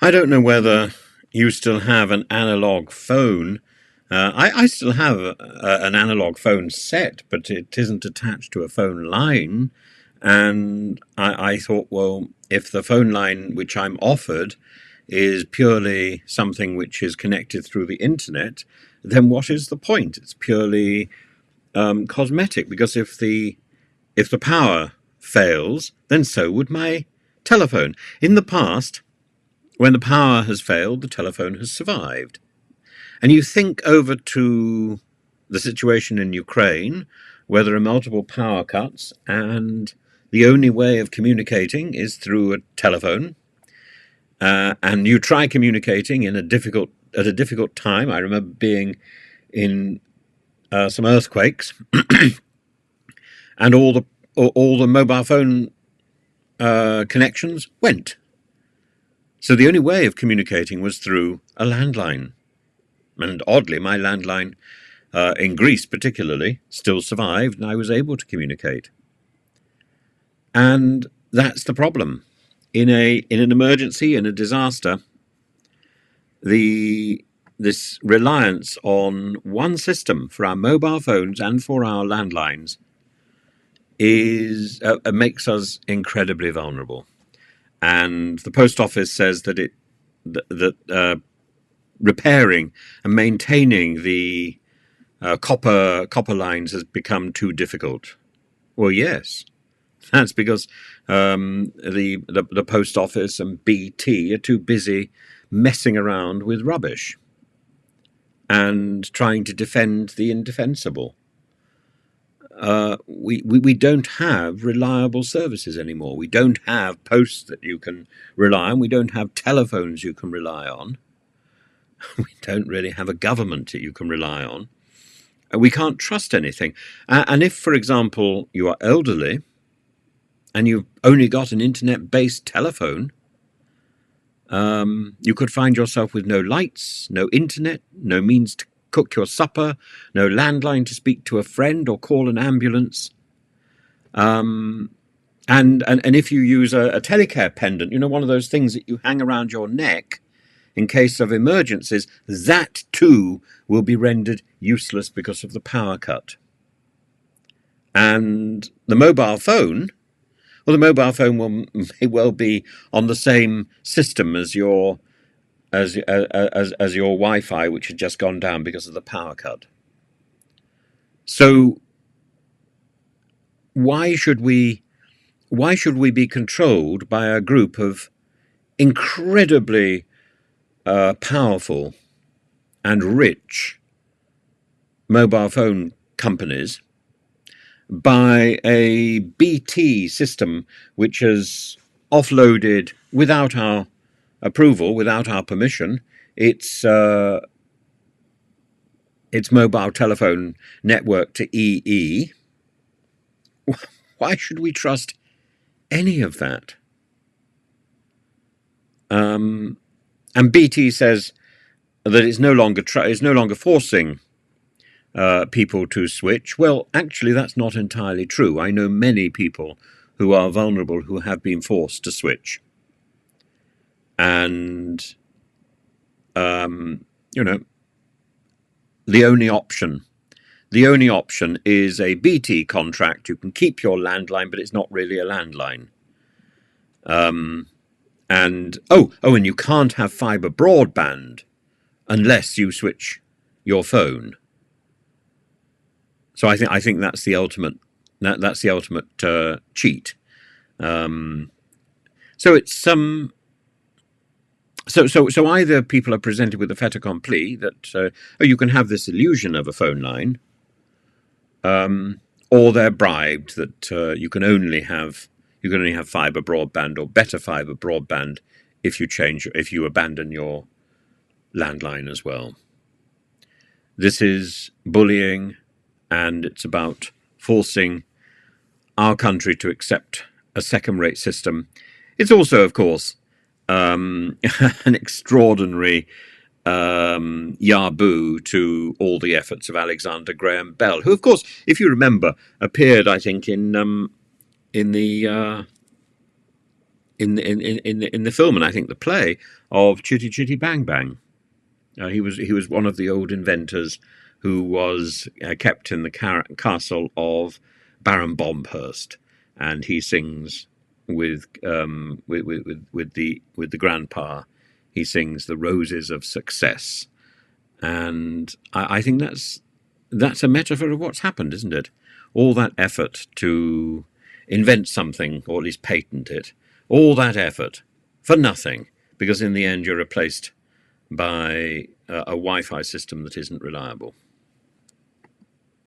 I don't know whether you still have an analog phone. I still have an analog phone set, but it isn't attached to a phone line. And I thought, well, if the phone line which I'm offered is purely something which is connected through the internet, then what is the point? It's purely cosmetic, because if the power fails, then so would my telephone. In the past, when the power has failed, the telephone has survived. And you think over to the situation in Ukraine, where there are multiple power cuts, and the only way of communicating is through a telephone. And you try communicating at a difficult time. I remember being in some earthquakes, and all the mobile phone connections went. So the only way of communicating was through a landline. And oddly, my landline, in Greece particularly, still survived, and I was able to communicate. And that's the problem. In an emergency, in a disaster, this reliance on one system for our mobile phones and for our landlines makes us incredibly vulnerable. And the post office says that repairing and maintaining the copper lines has become too difficult. Well, yes, that's because the post office and BT are too busy messing around with rubbish and trying to defend the indefensible. We don't have reliable services anymore. We don't have posts that you can rely on. We don't have telephones you can rely on. We don't really have a government that you can rely on. We can't trust anything. And if, for example, you are elderly and you've only got an internet-based telephone, you could find yourself with no lights, no internet, no means to cook your supper, no landline to speak to a friend or call an ambulance. And if you use a telecare pendant, one of those things that you hang around your neck in case of emergencies, that too will be rendered useless because of the power cut. And the mobile phone may well be on the same system as your Wi-Fi, which had just gone down because of the power cut. So why should we be controlled by a group of incredibly powerful and rich mobile phone companies by a BT system which has offloaded, without our approval, without our permission, its mobile telephone network to EE? Why should we trust any of that? And BT says that it's no longer forcing people to switch. Well, actually, that's not entirely true. I know many people who are vulnerable who have been forced to switch. And, the only option is a BT contract. You can keep your landline, but it's not really a landline. And you can't have fiber broadband unless you switch your phone. So I think that's the ultimate cheat. So it's so either people are presented with a fait accompli that you can have this illusion of a phone line, or they're bribed that you can only have fiber broadband or better fiber broadband if you abandon your landline as well. This is bullying, and it's about forcing our country to accept a second-rate system. It's also, of course, an extraordinary yaboo to all the efforts of Alexander Graham Bell, who, of course, if you remember, appeared, I think, in the in the film, and I think the play, of Chitty Chitty Bang Bang. He was one of the old inventors who was kept in the castle of Baron Bombhurst, and he sings with the grandpa. He sings the roses of success, and I think that's a metaphor of what's happened, isn't it? All that effort to invent something, or at least patent it, all that effort for nothing, because in the end you're replaced by a Wi-Fi system that isn't reliable.